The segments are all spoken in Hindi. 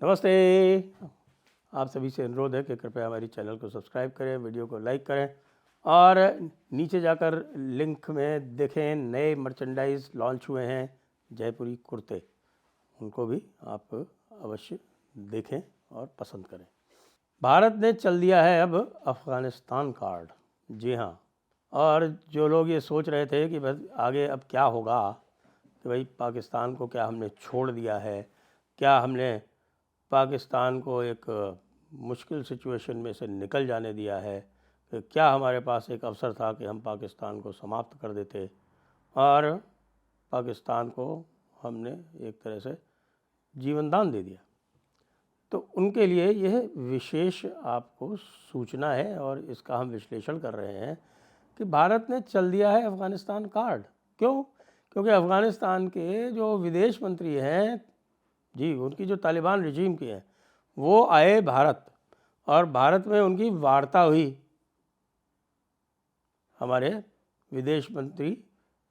नमस्ते। आप सभी से अनुरोध है कि कृपया हमारी चैनल को सब्सक्राइब करें, वीडियो को लाइक करें और नीचे जाकर लिंक में देखें नए मर्चेंडाइज लॉन्च हुए हैं जयपुरी कुर्ते, उनको भी आप अवश्य देखें और पसंद करें। भारत ने चल दिया है अब अफ़गानिस्तान कार्ड। जी हाँ, और जो लोग ये सोच रहे थे कि बस आगे अब क्या होगा, कि भाई पाकिस्तान को क्या हमने छोड़ दिया है, क्या हमने पाकिस्तान को एक मुश्किल सिचुएशन में से निकल जाने दिया है, कि क्या हमारे पास एक अवसर था कि हम पाकिस्तान को समाप्त कर देते और पाकिस्तान को हमने एक तरह से जीवन दान दे दिया। तो उनके लिए यह विशेष आपको सूचना है और इसका हम विश्लेषण कर रहे हैं कि भारत ने चल दिया है अफ़गानिस्तान कार्ड। क्यों? क्योंकि अफ़गानिस्तान के जो विदेश मंत्री हैं, जी, उनकी जो तालिबान रिजीम की हैं, वो आए भारत और भारत में उनकी वार्ता हुई हमारे विदेश मंत्री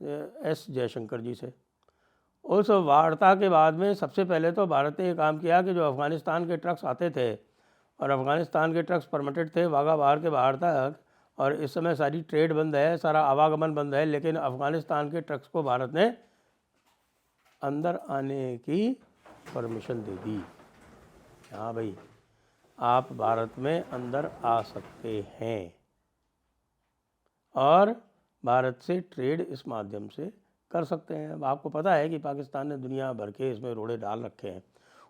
एस जयशंकर जी से। उस वार्ता के बाद में सबसे पहले तो भारत ने ये काम किया कि जो अफ़गानिस्तान के ट्रक्स आते थे, और अफ़गानिस्तान के ट्रक्स परमिटेड थे वाघा बाहर के बाहर तक, और इस समय सारी ट्रेड बंद है, सारा आवागमन बंद है, लेकिन अफ़गानिस्तान के ट्रक्स को भारत ने अंदर आने की परमिशन दे दी। हाँ भाई, आप भारत में अंदर आ सकते हैं और भारत से ट्रेड इस माध्यम से कर सकते हैं। अब आपको पता है कि पाकिस्तान ने दुनिया भर के इसमें रोड़े डाल रखे हैं,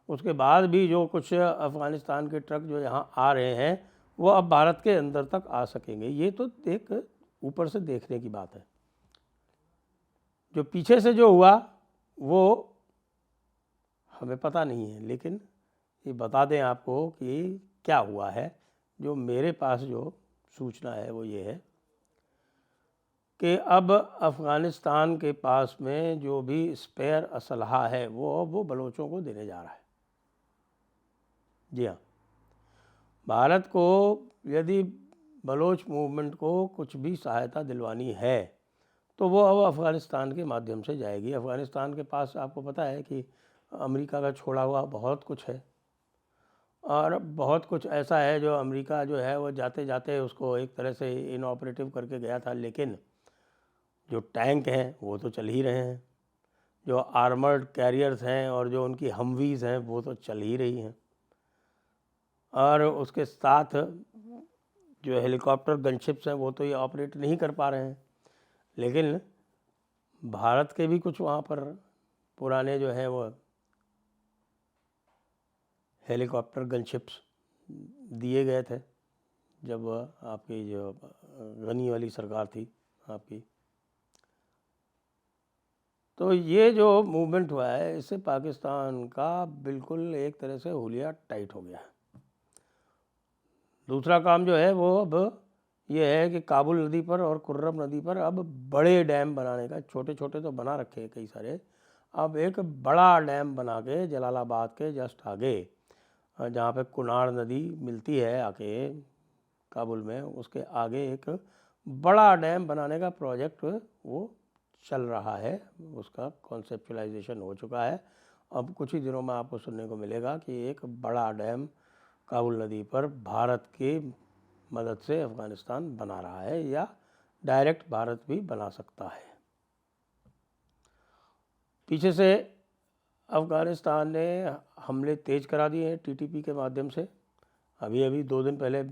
उसके बाद भी जो कुछ अफ़गानिस्तान के ट्रक जो यहाँ आ रहे हैं वो अब भारत के अंदर तक आ सकेंगे। ये तो एक ऊपर से देखने की बात है। जो पीछे से जो हुआ वो हमें पता नहीं है, लेकिन ये बता दें आपको कि क्या हुआ है। जो मेरे पास जो सूचना है वो ये है कि अब अफ़गानिस्तान के पास में जो भी स्पेयर असलहा है वो बलोचों को देने जा रहा है। जी हाँ, भारत को यदि बलोच मूवमेंट को कुछ भी सहायता दिलवानी है तो वो अब अफ़गानिस्तान के माध्यम से जाएगी। अफ़गानिस्तान के पास आपको पता है कि अमेरिका का छोड़ा हुआ बहुत कुछ है, और बहुत कुछ ऐसा है जो अमेरिका जो है वो जाते जाते उसको एक तरह से इनऑपरेटिव करके गया था, लेकिन जो टैंक हैं वो तो चल ही रहे हैं, जो आर्मर्ड कैरियर्स हैं और जो उनकी हमवीज़ हैं वो तो चल ही रही हैं, और उसके साथ जो हेलीकॉप्टर गनशिप्स हैं वो तो ये ऑपरेट नहीं कर पा रहे हैं। लेकिन भारत के भी कुछ वहाँ पर पुराने जो हैं वो हेलीकॉप्टर गनशिप्स दिए गए थे जब आपकी जो गनी वाली सरकार थी आपकी। तो ये जो मूवमेंट हुआ है इससे पाकिस्तान का बिल्कुल एक तरह से हुलिया टाइट हो गया है। दूसरा काम जो है वो अब ये है कि काबुल नदी पर और कुर्रम नदी पर अब बड़े डैम बनाने का, छोटे छोटे तो बना रखे हैं कई सारे, अब एक बड़ा डैम बना के जलालाबाद के जस्ट आगे, जहाँ पे कुनार नदी मिलती है आके काबुल में, उसके आगे एक बड़ा डैम बनाने का प्रोजेक्ट वो चल रहा है। उसका कॉन्सेप्चुलाइजेशन हो चुका है। अब कुछ ही दिनों में आपको सुनने को मिलेगा कि एक बड़ा डैम काबुल नदी पर भारत की मदद से अफ़गानिस्तान बना रहा है, या डायरेक्ट भारत भी बना सकता है। पीछे से अफ़गानिस्तान ने हमले तेज़ करा दिए हैं टीटीपी के माध्यम से। अभी अभी 2 दिन पहले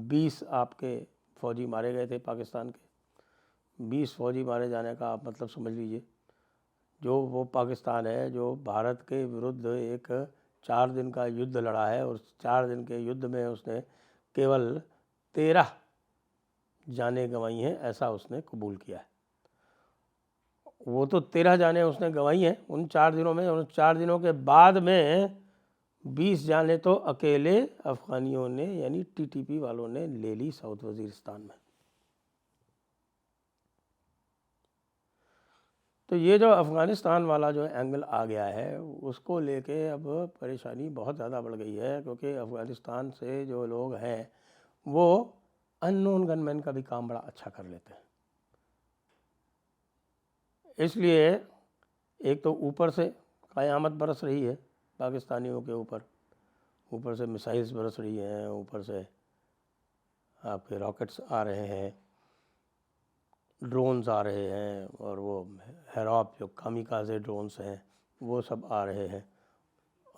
20 आपके फ़ौजी मारे गए थे पाकिस्तान के। 20 फ़ौजी मारे जाने का आप मतलब समझ लीजिए। जो वो पाकिस्तान है जो भारत के विरुद्ध एक 4 दिन का युद्ध लड़ा है, और 4 दिन के युद्ध में उसने केवल 13 जानें गंवाई हैं, ऐसा उसने कबूल किया है। वो तो 13 जानें उसने गंवाई हैं उन 4 दिनों में। उन 4 दिनों के बाद में 20 जानें तो अकेले अफ़गानियों ने यानी टीटीपी वालों ने ले ली साउथ वज़ीरिस्तान में। तो ये जो अफ़गानिस्तान वाला जो एंगल आ गया है उसको लेके अब परेशानी बहुत ज़्यादा बढ़ गई है, क्योंकि अफ़गानिस्तान से जो लोग हैं वो अननोन गनमैन का भी काम बड़ा अच्छा कर लेते हैं। इसलिए एक तो ऊपर से क़यामत बरस रही है पाकिस्तानियों के ऊपर, ऊपर से मिसाइल्स बरस रही हैं, ऊपर से आपके रॉकेट्स आ रहे हैं, ड्रोन्स आ रहे हैं, और वो हेरॉप जो कामिकाज़े ड्रोन्स हैं वो सब आ रहे हैं,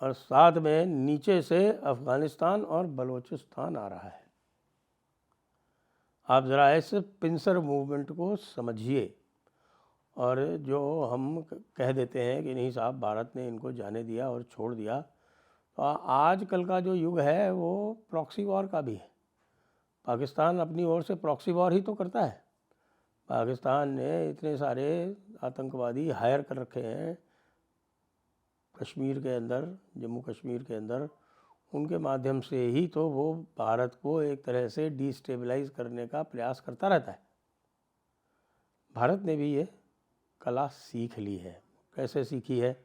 और साथ में नीचे से अफ़गानिस्तान और बलूचिस्तान आ रहा है। आप ज़रा इस पिंसर मूवमेंट को समझिए। और जो हम कह देते हैं कि नहीं साहब भारत ने इनको जाने दिया और छोड़ दिया, तो आजकल का जो युग है वो प्रॉक्सी वॉर का भी है। पाकिस्तान अपनी ओर से प्रॉक्सी वॉर ही तो करता है। पाकिस्तान ने इतने सारे आतंकवादी हायर कर रखे हैं कश्मीर के अंदर, जम्मू कश्मीर के अंदर, उनके माध्यम से ही तो वो भारत को एक तरह से डिस्टेबलाइज करने का प्रयास करता रहता है। भारत ने भी ये कला सीख ली है। कैसे सीखी है?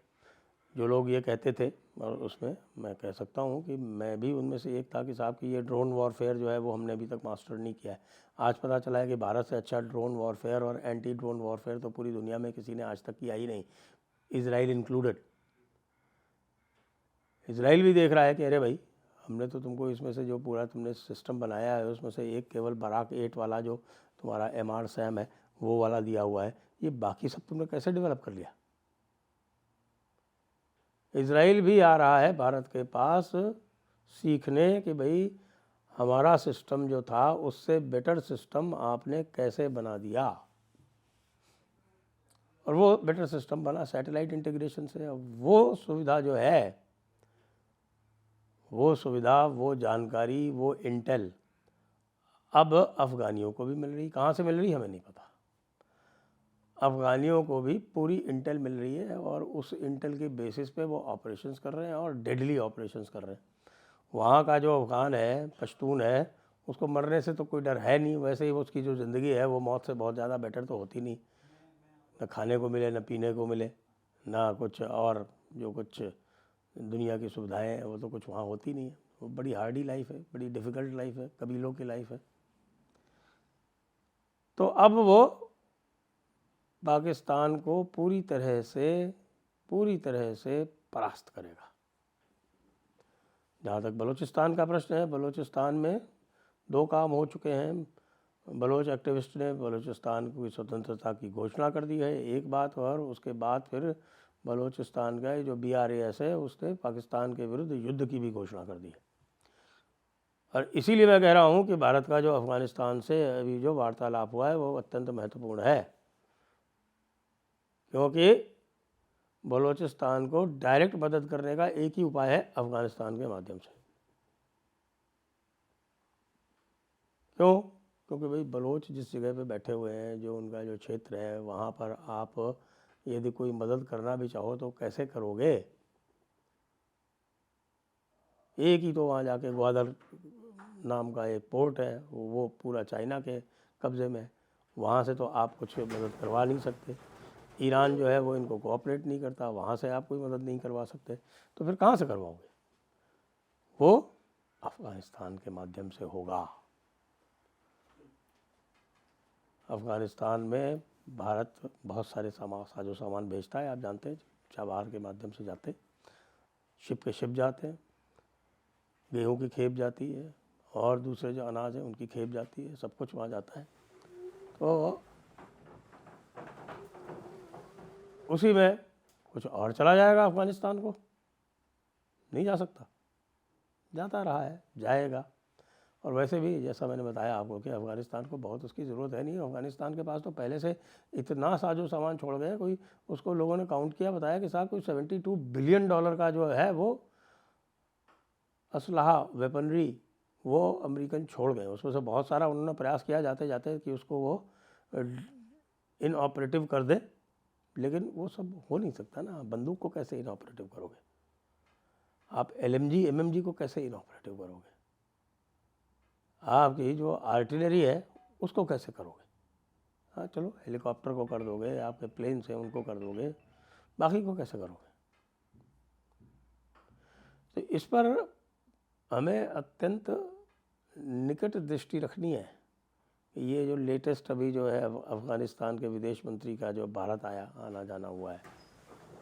जो लोग ये कहते थे, और उसमें मैं कह सकता हूँ कि मैं भी उनमें से एक था कि साहब कि ये ड्रोन वॉरफेयर जो है वो हमने अभी तक मास्टर नहीं किया है। आज पता चला है कि भारत से अच्छा ड्रोन वॉरफेयर और एंटी ड्रोन वॉरफेयर तो पूरी दुनिया में किसी ने आज तक किया ही नहीं, इजराइल इंक्लूडेड। इजराइल भी देख रहा है कि अरे भाई, हमने तो तुमको इसमें से जो पूरा तुमने सिस्टम बनाया है उसमें से एक केवल बराक 8 वाला जो तुम्हारा MR SAM है वो वाला दिया हुआ है, ये बाकी सब तुमने कैसे डेवलप कर लिया? इजराइल भी आ रहा है भारत के पास सीखने कि भाई हमारा सिस्टम जो था उससे बेटर सिस्टम आपने कैसे बना दिया। और वो बेटर सिस्टम बना सैटेलाइट इंटीग्रेशन से। वो सुविधा जो है, वो सुविधा, वो जानकारी, वो इंटेल अब अफ़गानियों को भी मिल रही। कहाँ से मिल रही हमें नहीं पता। अफ़गानियों को भी पूरी इंटेल मिल रही है, और उस इंटेल के बेसिस पे वो ऑपरेशंस कर रहे हैं, और डेडली ऑपरेशंस कर रहे हैं। वहाँ का जो अफ़गान है, पश्तून है, उसको मरने से तो कोई डर है नहीं। वैसे ही उसकी जो ज़िंदगी है वो मौत से बहुत ज़्यादा बेटर तो होती नहीं। न खाने को मिले, न पीने को मिले, ना कुछ और जो कुछ दुनिया की सुविधाएं हैं वो तो कुछ वहाँ होती नहीं है। वो बड़ी हार्डी लाइफ है, बड़ी डिफ़िकल्ट लाइफ है, कबीलों की लाइफ है। तो अब वो पाकिस्तान को पूरी तरह से परास्त करेगा। जहाँ तक बलूचिस्तान का प्रश्न है, बलूचिस्तान में 2 काम हो चुके हैं। बलोच एक्टिविस्ट ने बलूचिस्तान की स्वतंत्रता की घोषणा कर दी है, एक बात, और उसके बाद फिर बलूचिस्तान का जो BRAS है उसने पाकिस्तान के विरुद्ध युद्ध की भी घोषणा कर दी है। और इसीलिए मैं कह रहा हूँ कि भारत का जो अफ़गानिस्तान से अभी जो वार्तालाप हुआ है वो अत्यंत महत्वपूर्ण है, क्योंकि बलूचिस्तान को डायरेक्ट मदद करने का एक ही उपाय है, अफ़गानिस्तान के माध्यम से। क्यों? क्योंकि भाई बलोच जिस जगह पे बैठे हुए हैं, जो उनका जो क्षेत्र है, वहाँ पर आप यदि कोई मदद करना भी चाहो तो कैसे करोगे? एक ही तो वहाँ जाके ग्वादर नाम का एक पोर्ट है, वो पूरा चाइना के कब्ज़े में है। वहाँ से तो आप कुछ मदद करवा नहीं सकते। ईरान जो है वो इनको कोऑपरेट नहीं करता, वहाँ से आप कोई मदद नहीं करवा सकते। तो फिर कहाँ से करवाओगे? वो अफ़गानिस्तान के माध्यम से होगा। अफ़गानिस्तान में भारत बहुत सारे साजो सामान भेजता है, आप जानते हैं, चाबहार के माध्यम से जाते, शिप के शिप जाते हैं, गेहूं की खेप जाती है, और दूसरे जो अनाज है उनकी खेप जाती है, सब कुछ वहाँ जाता है। तो उसी में कुछ और चला जाएगा अफ़गानिस्तान को? नहीं जा सकता। जाता रहा है, जाएगा। और वैसे भी जैसा मैंने बताया आपको कि अफ़गानिस्तान को बहुत उसकी ज़रूरत है नहीं। अफ़गानिस्तान के पास तो पहले से इतना साजो सामान छोड़ गए, कोई उसको लोगों ने काउंट किया, बताया कि साहब कोई $72 बिलियन का जो है वो असलहा, वेपनरी, वो अमेरिकन छोड़ गए। उसमें से बहुत सारा उन्होंने प्रयास किया जाते जाते कि उसको वो इनऑपरेटिव कर दे, लेकिन वो सब हो नहीं सकता ना। बंदूक को कैसे इनऑपरेटिव करोगे आप? LMG MMG को कैसे इनऑपरेटिव करोगे? आपकी जो आर्टिलरी है उसको कैसे करोगे? हाँ चलो, हेलीकॉप्टर को कर दोगे, आपके प्लेन्स हैं उनको कर दोगे, बाकी को कैसे करोगे? तो इस पर हमें अत्यंत निकट दृष्टि रखनी है। ये जो लेटेस्ट अभी जो है अफ़गानिस्तान के विदेश मंत्री का जो भारत आना जाना हुआ है,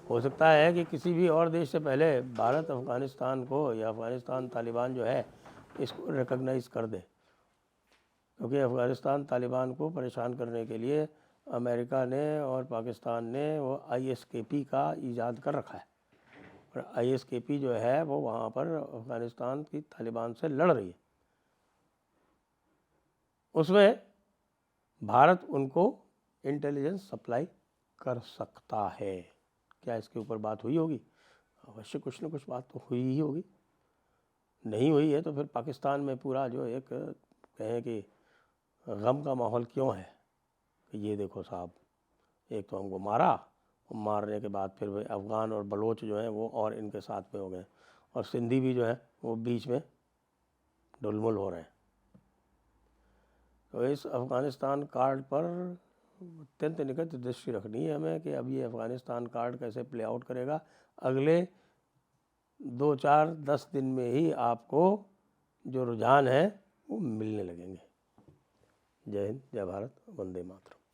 हो सकता है कि किसी भी और देश से पहले भारत अफ़गानिस्तान को या अफ़गानिस्तान तालिबान जो है इसको रिकॉग्नाइज़ कर दे, क्योंकि अफ़गानिस्तान तालिबान को परेशान करने के लिए अमेरिका ने और पाकिस्तान ने वो ISKP का ईजाद कर रखा है। और ISKP जो है वो वहाँ पर अफ़गानिस्तान की तालिबान से लड़ रही है। उसमें भारत उनको इंटेलिजेंस सप्लाई कर सकता है। क्या इसके ऊपर बात हुई होगी? अवश्य कुछ न कुछ बात तो हुई ही होगी। नहीं हुई है तो फिर पाकिस्तान में पूरा जो एक कहें कि गम का माहौल क्यों है कि ये देखो साहब, एक तो हमको मारा और मारने के बाद फिर अफ़गान और बलोच जो हैं वो और इनके साथ में हो गए, और सिंधी भी जो है वो बीच में ढुलमुल हो रहे हैं। तो इस अफ़गानिस्तान कार्ड पर अत्यंत निकट दृष्टि रखनी है हमें कि अब ये अफ़गानिस्तान कार्ड कैसे प्ले आउट करेगा। अगले 2-4-10 दिन में ही आपको जो रुझान है वो मिलने लगेंगे। जय हिंद, जय भारत, वंदे मातरम।